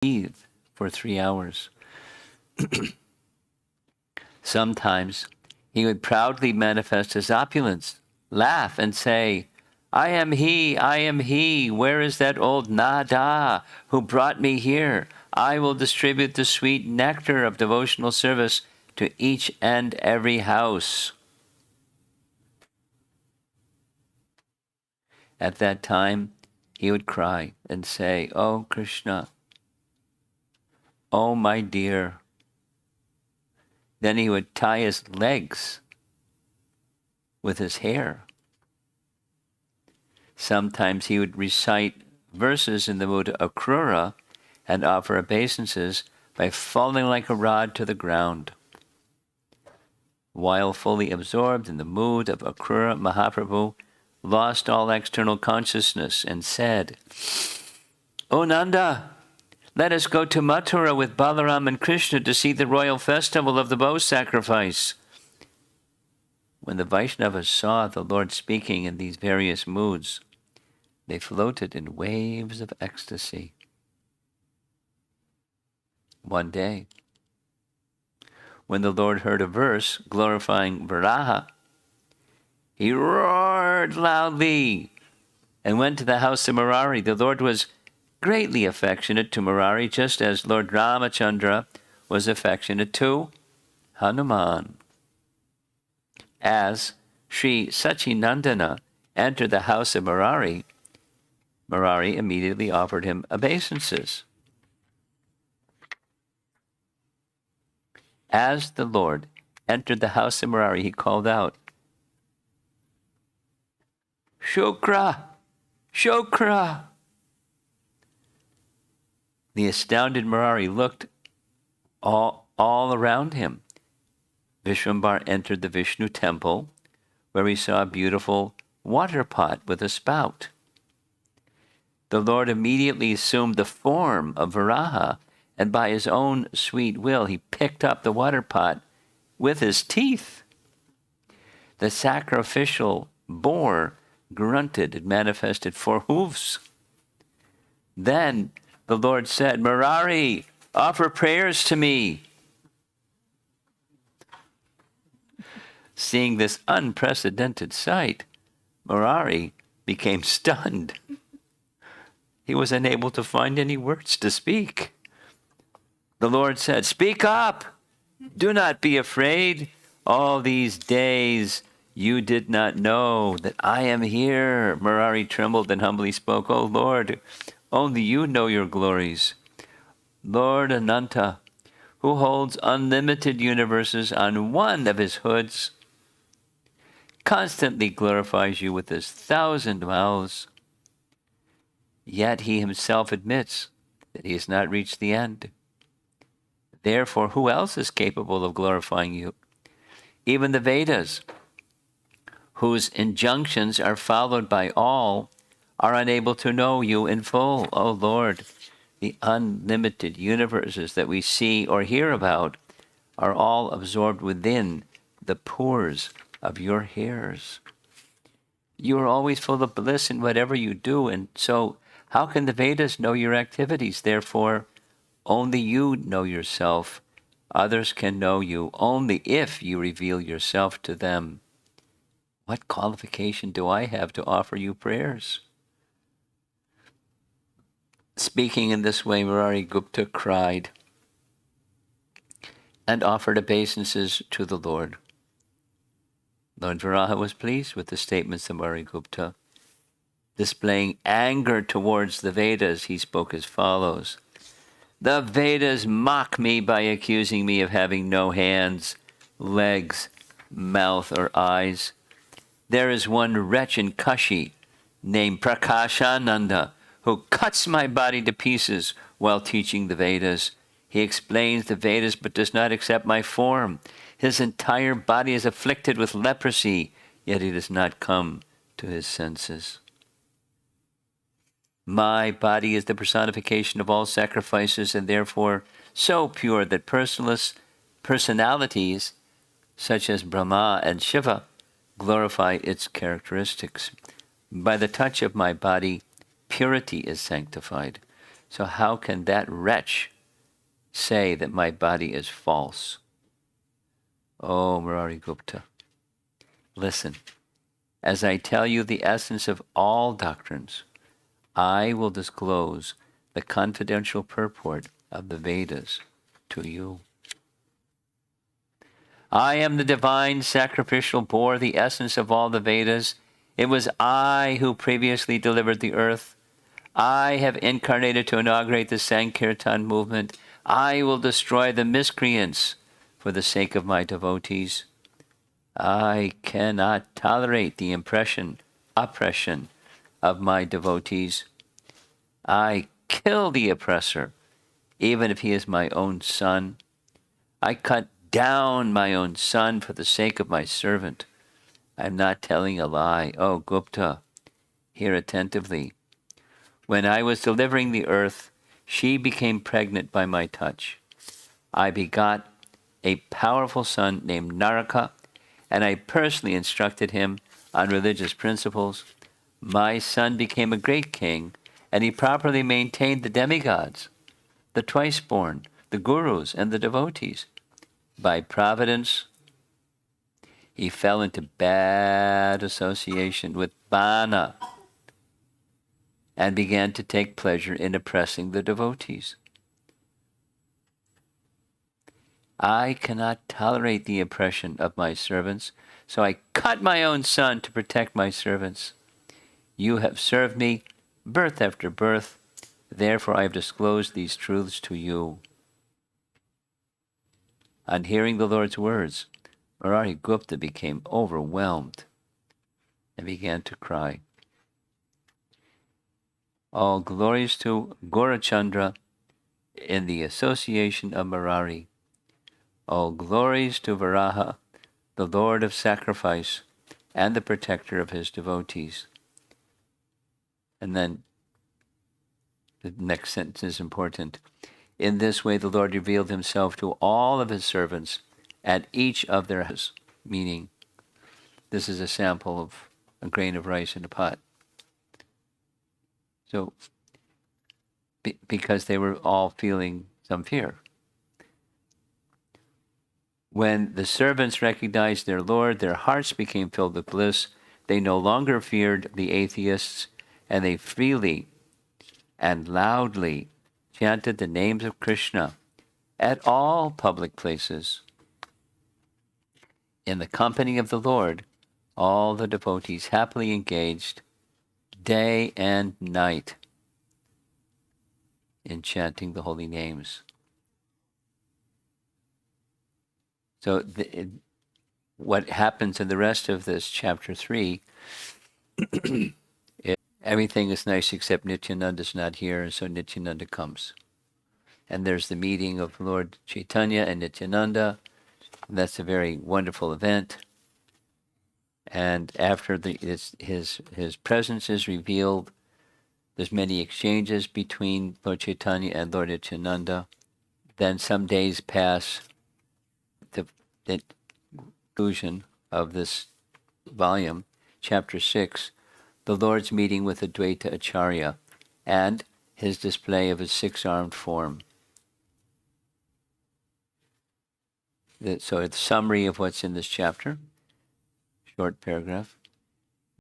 breathe for 3 hours. Sometimes he would proudly manifest his opulence, laugh, and say, I am he, where is that old Nada who brought me here? I will distribute the sweet nectar of devotional service to each and every house. At that time, he would cry and say, Oh, Krishna, oh, my dear. Then he would tie his legs with his hair. Sometimes he would recite verses in the mood of Akrura and offer obeisances by falling like a rod to the ground. While fully absorbed in the mood of Akrura, Mahaprabhu lost all external consciousness and said, O Nanda, let us go to Mathura with Balaram and Krishna to see the royal festival of the bow sacrifice. When the Vaishnavas saw the Lord speaking in these various moods, they floated in waves of ecstasy. One day, when the Lord heard a verse glorifying Varaha, he roared loudly and went to the house of Murari. The Lord was greatly affectionate to Murari, just as Lord Ramachandra was affectionate to Hanuman. As Sri Sachinandana entered the house of Murari, Murari immediately offered him obeisances. As the Lord entered the house of Murari, he called out, Shukra! Shukra! The astounded Murari looked all around him. Vishwambar entered the Vishnu temple, where he saw a beautiful water pot with a spout. The Lord immediately assumed the form of Varaha, and by his own sweet will, he picked up the water pot with his teeth. The sacrificial boar grunted and manifested 4 hooves. Then the Lord said, Murari, offer prayers to me. Seeing this unprecedented sight, Murari became stunned. He was unable to find any words to speak. The Lord said, Speak up! Do not be afraid. All these days you did not know that I am here. Murari trembled and humbly spoke, O Lord, only you know your glories. Lord Ananta, who holds unlimited universes on one of his hoods, constantly glorifies you with his 1,000 mouths. Yet he himself admits that he has not reached the end. Therefore, who else is capable of glorifying you? Even the Vedas, whose injunctions are followed by all, are unable to know you in full. O Lord, the unlimited universes that we see or hear about are all absorbed within the pores of your hairs. You are always full of bliss in whatever you do, and so how can the Vedas know your activities? Therefore, only you know yourself. Others can know you only if you reveal yourself to them. What qualification do I have to offer you prayers? Speaking in this way, Murari Gupta cried and offered obeisances to the Lord. Lord Varaha was pleased with the statements of Murari Gupta. Displaying anger towards the Vedas, he spoke as follows. The Vedas mock me by accusing me of having no hands, legs, mouth, or eyes. There is one wretch in Kashi named Prakashananda who cuts my body to pieces while teaching the Vedas. He explains the Vedas but does not accept my form. His entire body is afflicted with leprosy, yet he does not come to his senses. My body is the personification of all sacrifices and therefore so pure that personalities such as Brahma and Shiva glorify its characteristics. By the touch of my body, purity is sanctified. So how can that wretch say that my body is false? Oh, Murari Gupta, listen. As I tell you the essence of all doctrines, I will disclose the confidential purport of the Vedas to you. I am the divine sacrificial boar, the essence of all the Vedas. It was I who previously delivered the earth. I have incarnated to inaugurate the Sankirtan movement. I will destroy the miscreants for the sake of my devotees. I cannot tolerate the oppression of my devotees. I kill the oppressor, even if he is my own son. I cut down my own son for the sake of my servant. I'm not telling a lie. Oh, Gupta, hear attentively. When I was delivering the earth, she became pregnant by my touch. I begot a powerful son named Naraka, and I personally instructed him on religious principles. My son became a great king, and he properly maintained the demigods, the twice-born, the gurus, and the devotees. By providence, he fell into bad association with Bana and began to take pleasure in oppressing the devotees. I cannot tolerate the oppression of my servants, so I cut my own son to protect my servants. You have served me birth after birth, therefore I have disclosed these truths to you. On hearing the Lord's words, Murari Gupta became overwhelmed and began to cry. All glories to Gaurachandra in the association of Murari. All glories to Varaha, the Lord of sacrifice and the protector of his devotees. And then the next sentence is important. In this way, the Lord revealed himself to all of his servants at each of their houses, meaning this is a sample of a grain of rice in a pot. So, because they were all feeling some fear. When the servants recognized their Lord, their hearts became filled with bliss. They no longer feared the atheists, and they freely and loudly chanted the names of Krishna at all public places. In the company of the Lord, all the devotees happily engaged day and night in chanting the holy names. So what happens in the rest of this chapter 3, everything is nice except Nityananda is not here, and so Nityananda comes. And there's the meeting of Lord Chaitanya and Nityananda. And that's a very wonderful event. And after his presence is revealed, there's many exchanges between Lord Chaitanya and Lord Nityananda. Then some days pass. The conclusion of this volume, chapter 6, the Lord's meeting with Advaita Acharya and his display of his six-armed form. So it's a summary of what's in this chapter, short paragraph.